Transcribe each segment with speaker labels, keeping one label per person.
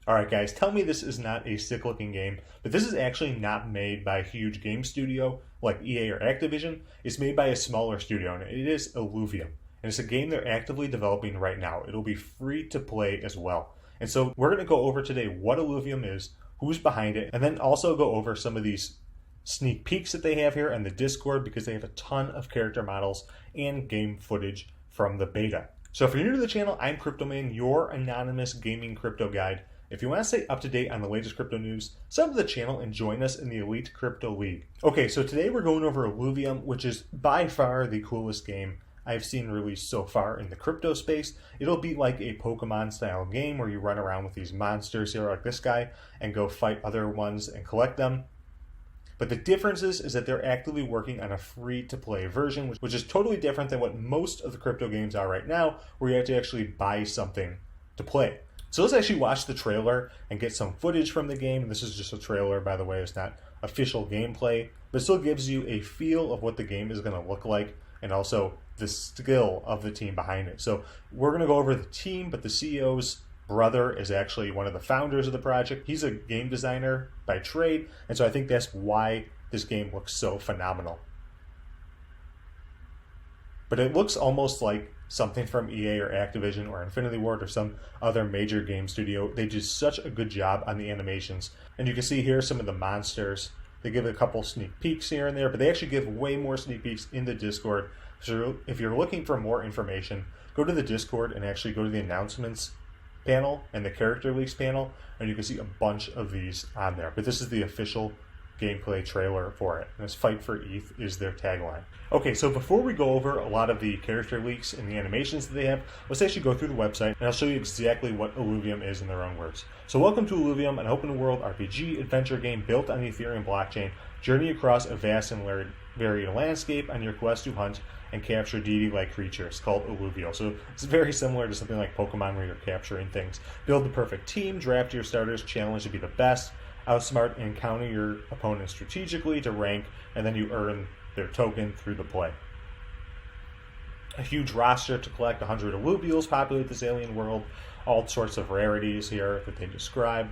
Speaker 1: Alright guys, tell me this is not a sick looking game, but this is actually not made by a huge game studio like EA or Activision. It's made by a smaller studio, and it is Illuvium. And it's a game they're actively developing right now. It'll be free to play as well. And so we're going to go over today what Illuvium is, who's behind it, and then also go over some of these sneak peeks that they have here in the Discord, because they have a ton of character models and game footage from the beta. So if you're new to the channel, I'm CryptoMan, your anonymous gaming crypto guide. If you want to stay up to date on the latest crypto news, sub to the channel and join us in the Elite Crypto League. Okay, so today we're going over Illuvium, which is by far the coolest game I've seen released so far in the crypto space. It'll be like a Pokemon style game where you run around with these monsters here like this guy and go fight other ones and collect them. But the difference is that they're actively working on a free-to-play version, which is totally different than what most of the crypto games are right now, where you have to actually buy something to play. So let's actually watch the trailer and get some footage from the game. This is just a trailer, by the way. It's not official gameplay, but it still gives you a feel of what the game is going to look like and also the skill of the team behind it. So we're going to go over the team, but the CEO's brother is actually one of the founders of the project. He's a game designer by trade, and so I think that's why this game looks so phenomenal. But it looks almost like something from EA or Activision or Infinity Ward or some other major game studio. They do such a good job on the animations. And you can see here some of the monsters. They give a couple sneak peeks here and there, but they actually give way more sneak peeks in the Discord. So if you're looking for more information, go to the Discord and actually go to the announcements panel and the character leaks panel, and you can see a bunch of these on there. But this is the official gameplay trailer for it, and this "Fight for ETH" is their tagline. Okay, so before we go over a lot of the character leaks and the animations that they have, let's actually go through the website, and I'll show you exactly what Illuvium is in their own words. So welcome to Illuvium, an open world RPG adventure game built on the Ethereum blockchain. Journey across a vast and varied landscape on your quest to hunt and capture deity-like creatures called Illuvials. So it's very similar to something like Pokemon where you're capturing things. Build the perfect team, draft your starters, challenge to be the best, outsmart and counter your opponents strategically to rank, and then you earn their token through the play. A huge roster to collect. 100 Illuvials populate this alien world. All sorts of rarities here that they describe.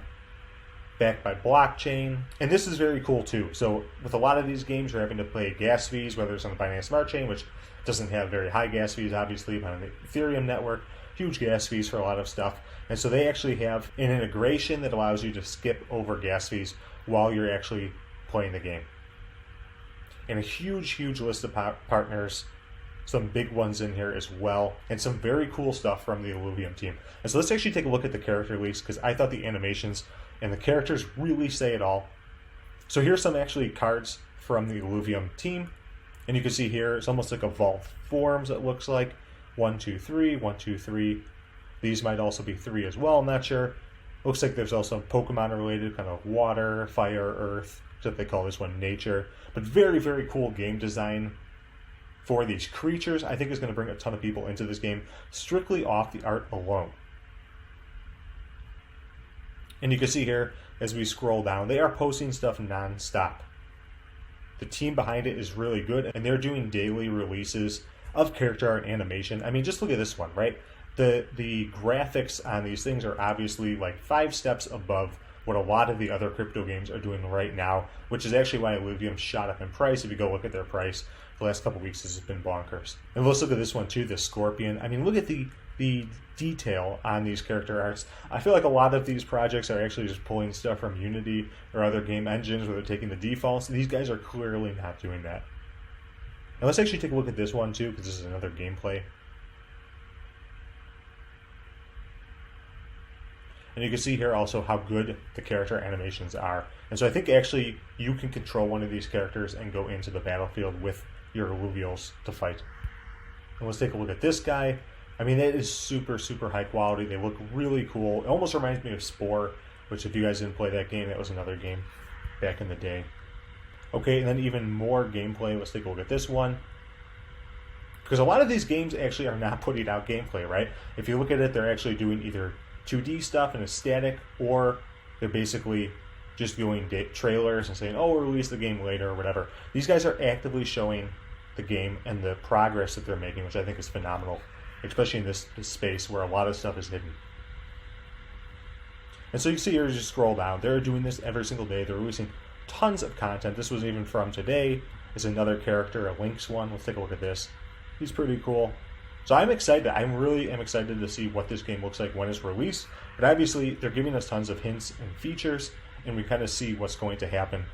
Speaker 1: Backed by blockchain. And this is very cool too. So with a lot of these games, you're having to pay gas fees, whether it's on the Binance Smart Chain, which doesn't have very high gas fees, obviously, but on the Ethereum network, huge gas fees for a lot of stuff. And so they actually have an integration that allows you to skip over gas fees while you're actually playing the game. And a huge list of partners, some big ones in here as well, and some very cool stuff from the Illuvium team. And so let's actually take a look at the character leaks, because I thought the animations and the characters really say it all. So here's some actually cards from the Illuvium team, and you can see here it's almost like a vault forms, it looks like. 1, 2, 3, 1, 2, 3. These might also be 3 as well, I'm not sure. Looks like there's also Pokemon related, kind of water, fire, earth, except they call this one nature. But very cool game design for these creatures. I think is going to bring a ton of people into this game strictly off the art alone. And you can see here, as we scroll down, they are posting stuff non-stop. The team behind it is really good, and they're doing daily releases of character art and animation. I mean, just look at this one, right? The graphics on these things are obviously like 5 steps above what a lot of the other crypto games are doing right now, which is actually why Illuvium shot up in price. If you go look at their price, the last couple of weeks this has been bonkers. And let's look at this one too, the Scorpion. I mean, look at the detail on these character arts. I feel like a lot of these projects are actually just pulling stuff from Unity or other game engines where they're taking the defaults. These guys are clearly not doing that. Now let's actually take a look at this one too, because this is another gameplay. And you can see here also how good the character animations are. And so I think actually you can control one of these characters and go into the battlefield with your Illuvials to fight. And let's take a look at this guy. I mean, that is super high quality. They look really cool. It almost reminds me of Spore, which if you guys didn't play that game, that was another game back in the day. Okay, and then even more gameplay. Let's take a look at this one. Because a lot of these games actually are not putting out gameplay, right? If you look at it, they're actually doing either 2D stuff and it's static, or they're basically just doing trailers and saying, oh, we'll release the game later or whatever. These guys are actively showing the game and the progress that they're making, which I think is phenomenal, especially in this space where a lot of stuff is hidden. And so you see here, as you scroll down, they're doing this every single day. They're releasing tons of content. This was even from today. Is another character, a Lynx one. Let's take a look at this. He's pretty cool. So I'm excited. I really am excited to see what this game looks like when it's released. But obviously, they're giving us tons of hints and features, and we kind of see what's going to happen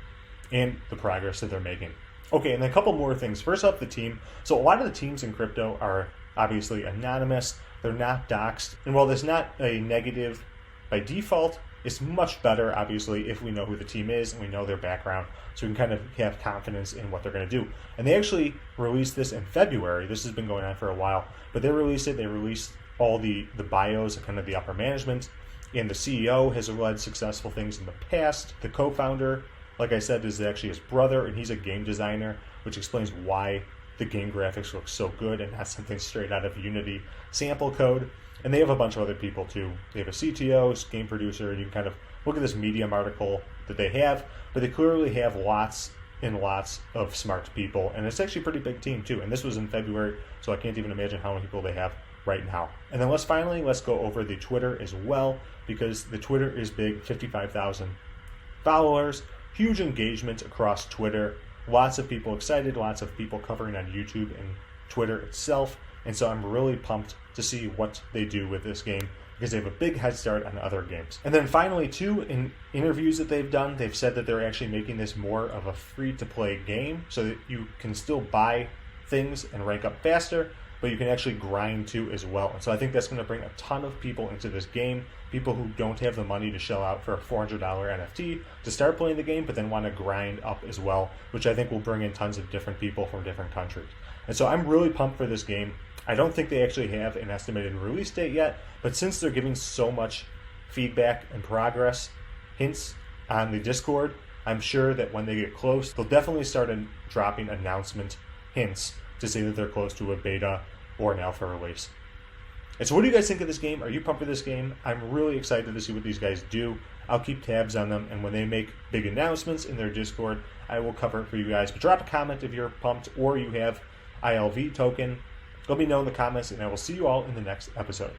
Speaker 1: and the progress that they're making. Okay, and then a couple more things. First up, the team. So a lot of the teams in crypto are obviously anonymous. They're not doxed. And while there's not a negative by default, it's much better, obviously, if we know who the team is and we know their background, so we can kind of have confidence in what they're going to do. And they actually released this in February. This has been going on for a while, but they released it. They released all the bios and kind of the upper management, and the CEO has led successful things in the past. The co-founder, like I said, is actually his brother, and he's a game designer, which explains why the game graphics look so good and not something straight out of Unity sample code. And they have a bunch of other people too. They have a CTO, game producer, and you can kind of look at this Medium article that they have, but they clearly have lots and lots of smart people, and it's actually a pretty big team too. And this was in February, so I can't even imagine how many people they have right now. And then let's go over the Twitter as well, because the Twitter is big, 55,000 followers, huge engagement across Twitter, lots of people excited, lots of people covering on YouTube and Twitter itself. And so I'm really pumped to see what they do with this game, because they have a big head start on other games. And then finally, too, in interviews that they've done, they've said that they're actually making this more of a free-to-play game, so that you can still buy things and rank up faster, but you can actually grind too as well. And so I think that's going to bring a ton of people into this game, people who don't have the money to shell out for a $400 NFT to start playing the game, but then want to grind up as well, which I think will bring in tons of different people from different countries. And so I'm really pumped for this game. I don't think they actually have an estimated release date yet, but since they're giving so much feedback and progress hints on the Discord, I'm sure that when they get close, they'll definitely start dropping announcement hints to say that they're close to a beta or an alpha release. And so what do you guys think of this game? Are you pumped for this game? I'm really excited to see what these guys do. I'll keep tabs on them, and when they make big announcements in their Discord, I will cover it for you guys. But drop a comment if you're pumped or you have ILV token. Let me know in the comments, and I will see you all in the next episode.